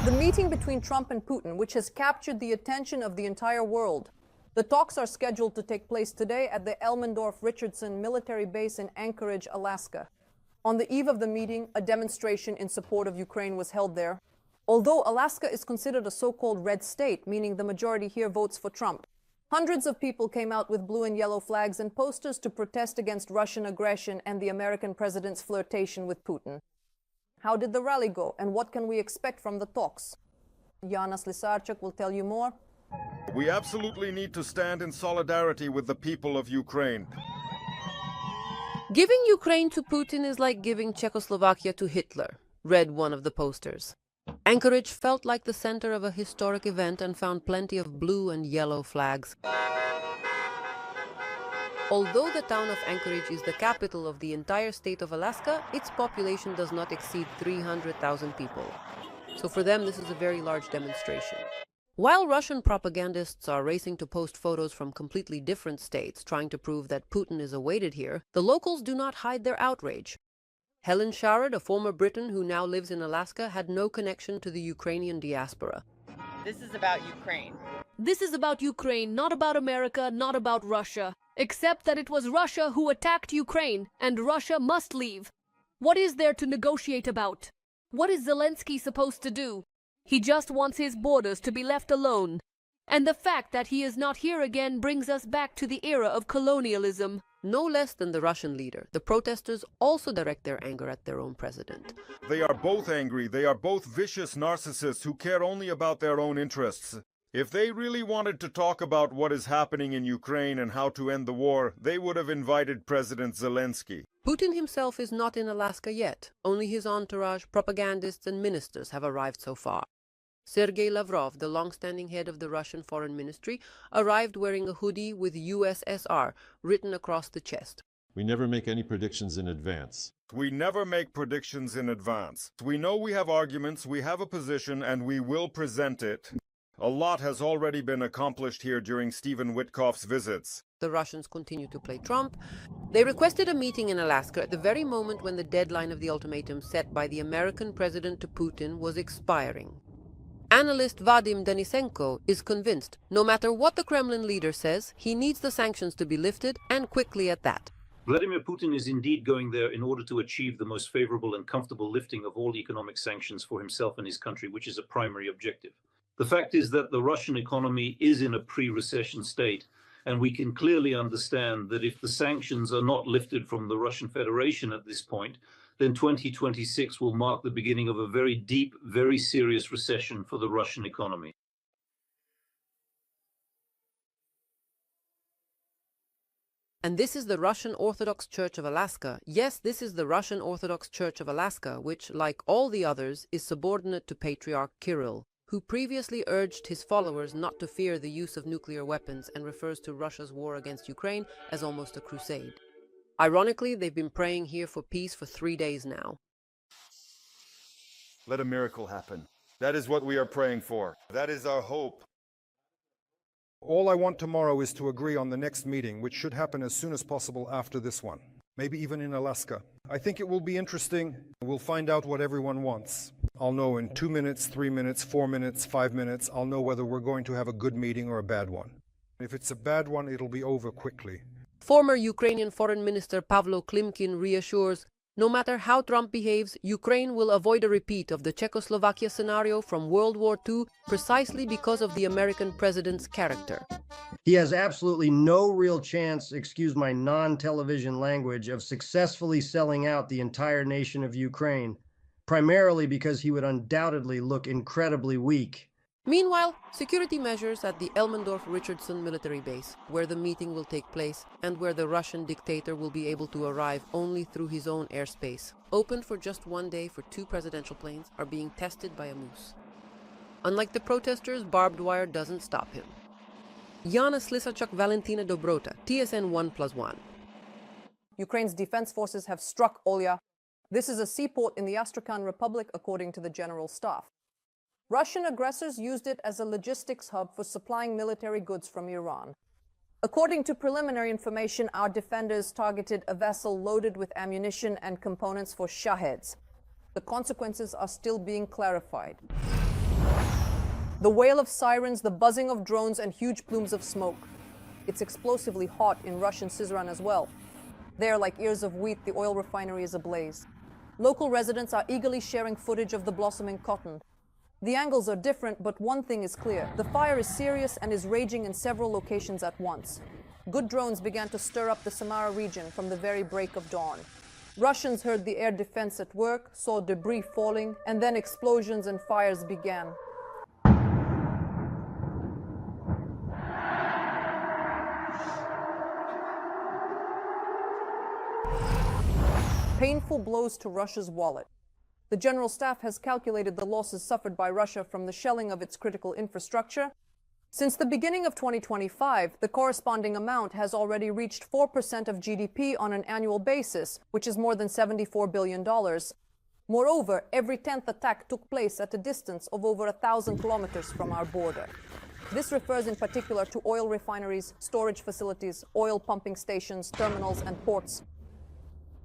The meeting between Trump and Putin, which has captured the attention of the entire world. The talks are scheduled to take place today at the Elmendorf-Richardson military base in Anchorage, Alaska. On the eve of the meeting, a demonstration in support of Ukraine was held there. Although Alaska is considered a so-called red state, meaning the majority here votes for Trump, hundreds of people came out with blue and yellow flags and posters to protest against Russian aggression and the American president's flirtation with Putin. How did the rally go, and what can we expect from the talks? Yana Slesarchuk will tell you more. We absolutely need to stand in solidarity with the people of Ukraine. Giving Ukraine to Putin is like giving Czechoslovakia to Hitler, read one of the posters. Anchorage felt like the center of a historic event and found plenty of blue and yellow flags. Although the town of Anchorage is the capital of the entire state of Alaska, its population does not exceed 300,000 people. So for them, this is a very large demonstration. While Russian propagandists are racing to post photos from completely different states trying to prove that Putin is awaited here, the locals do not hide their outrage. Helen Sharrod, a former Briton who now lives in Alaska, had no connection to the Ukrainian diaspora. This is about Ukraine. This is about Ukraine, not about America, not about Russia. Except that it was Russia who attacked Ukraine, and Russia must leave. What is there to negotiate about? What is Zelensky supposed to do? He just wants his borders to be left alone. And the fact that he is not here again brings us back to the era of colonialism. No less than the Russian leader, the protesters also direct their anger at their own president. They are both angry. They are both vicious narcissists who care only about their own interests. If they really wanted to talk about what is happening in Ukraine and how to end the war, they would have invited President Zelensky. Putin himself is not in Alaska yet. Only his entourage, propagandists and ministers have arrived so far. Sergei Lavrov, the long-standing head of the Russian Foreign Ministry, arrived wearing a hoodie with USSR written across the chest. We never make any predictions in advance. We never make predictions in advance. We know we have arguments, we have a position, and we will present it. A lot has already been accomplished here during Stephen Witkoff's visits. The Russians continue to play Trump. They requested a meeting in Alaska at the very moment when the deadline of the ultimatum set by the American president to Putin was expiring. Analyst Vadim Denisenko is convinced, no matter what the Kremlin leader says, he needs the sanctions to be lifted, and quickly at that. Vladimir Putin is indeed going there in order to achieve the most favorable and comfortable lifting of all economic sanctions for himself and his country, which is a primary objective. The fact is that the Russian economy is in a pre-recession state, and we can clearly understand that if the sanctions are not lifted from the Russian Federation at this point, then 2026 will mark the beginning of a very deep, very serious recession for the Russian economy. And this is the Russian Orthodox Church of Alaska. Yes, this is the Russian Orthodox Church of Alaska, which, like all the others, is subordinate to Patriarch Kirill, who previously urged his followers not to fear the use of nuclear weapons and refers to Russia's war against Ukraine as almost a crusade. Ironically, they've been praying here for peace for 3 days now. Let a miracle happen. That is what we are praying for. That is our hope. All I want tomorrow is to agree on the next meeting, which should happen as soon as possible after this one. Maybe even in Alaska. I think it will be interesting. We'll find out what everyone wants. I'll know in 2 minutes, 3 minutes, 4 minutes, 5 minutes. I'll know whether we're going to have a good meeting or a bad one. If it's a bad one, it'll be over quickly. Former Ukrainian Foreign Minister Pavlo Klimkin reassures, no matter how Trump behaves, Ukraine will avoid a repeat of the Czechoslovakia scenario from World War II precisely because of the American president's character. He has absolutely no real chance, excuse my non-television language, of successfully selling out the entire nation of Ukraine, primarily because he would undoubtedly look incredibly weak. Meanwhile, security measures at the Elmendorf-Richardson military base, where the meeting will take place and where the Russian dictator will be able to arrive only through his own airspace, opened for just 1 day for 2 presidential planes, are being tested by a moose. Unlike the protesters, barbed wire doesn't stop him. Yana Slesarchuk, Valentina Dobrota, TSN 1+1. Ukraine's defense forces have struck Olya. This is a seaport in the Astrakhan Republic, according to the General Staff. Russian aggressors used it as a logistics hub for supplying military goods from Iran. According to preliminary information, our defenders targeted a vessel loaded with ammunition and components for Shaheds. The consequences are still being clarified. The wail of sirens, the buzzing of drones, and huge plumes of smoke. It's explosively hot in Russian Syzran as well. There, like ears of wheat, the oil refinery is ablaze. Local residents are eagerly sharing footage of the blossoming cotton. The angles are different, but one thing is clear. The fire is serious and is raging in several locations at once. Good drones began to stir up the Samara region from the very break of dawn. Russians heard the air defense at work, saw debris falling, and then explosions and fires began. Painful blows to Russia's wallet. The General Staff has calculated the losses suffered by Russia from the shelling of its critical infrastructure. Since the beginning of 2025, the corresponding amount has already reached 4% of GDP on an annual basis, which is more than $74 billion. Moreover, every 10th attack took place at a distance of over 1,000 kilometers from our border. This refers in particular to oil refineries, storage facilities, oil pumping stations, terminals, and ports.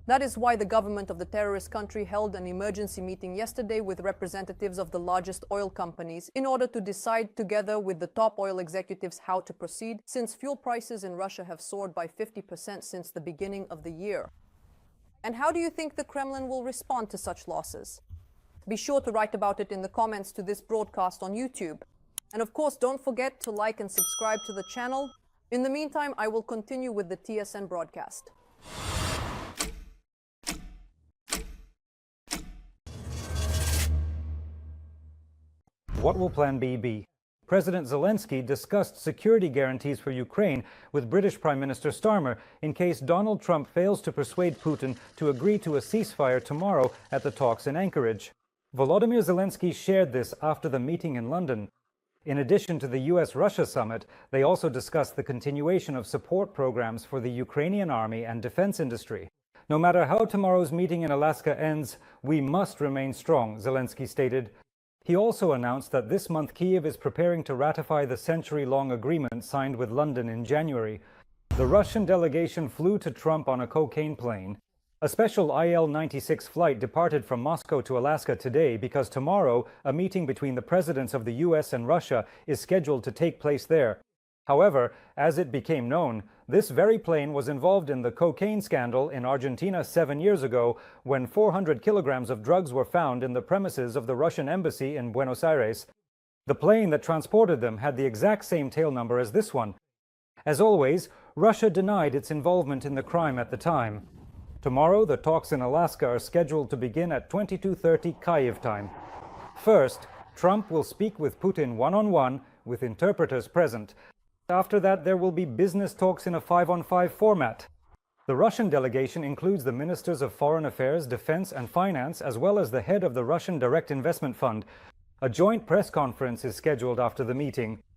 That is why the government of the terrorist country held an emergency meeting yesterday with representatives of the largest oil companies in order to decide together with the top oil executives how to proceed, since fuel prices in Russia have soared by 50% since the beginning of the year. And how do you think the Kremlin will respond to such losses? Be sure to write about it in the comments to this broadcast on YouTube. And of course, don't forget to like and subscribe to the channel. In the meantime, I will continue with the TSN broadcast. What will Plan B be? President Zelensky discussed security guarantees for Ukraine with British Prime Minister Starmer in case Donald Trump fails to persuade Putin to agree to a ceasefire tomorrow at the talks in Anchorage. Volodymyr Zelensky shared this after the meeting in London. In addition to the US-Russia summit, they also discussed the continuation of support programs for the Ukrainian army and defense industry. No matter how tomorrow's meeting in Alaska ends, we must remain strong, Zelensky stated. He also announced that this month Kyiv is preparing to ratify the century-long agreement signed with London in January. The Russian delegation flew to Trump on a cocaine plane. A special IL-96 flight departed from Moscow to Alaska today because tomorrow a meeting between the presidents of the US and Russia is scheduled to take place there. However, as it became known, this very plane was involved in the cocaine scandal in Argentina 7 years ago when 400 kilograms of drugs were found in the premises of the Russian embassy in Buenos Aires. The plane that transported them had the exact same tail number as this one. As always, Russia denied its involvement in the crime at the time. Tomorrow, the talks in Alaska are scheduled to begin at 22:30 Kyiv time. First, Trump will speak with Putin one-on-one with interpreters present. After that, there will be business talks in a 5-on-5 format. The Russian delegation includes the ministers of foreign affairs, defense, and finance, as well as the head of the Russian Direct Investment Fund. A joint press conference is scheduled after the meeting.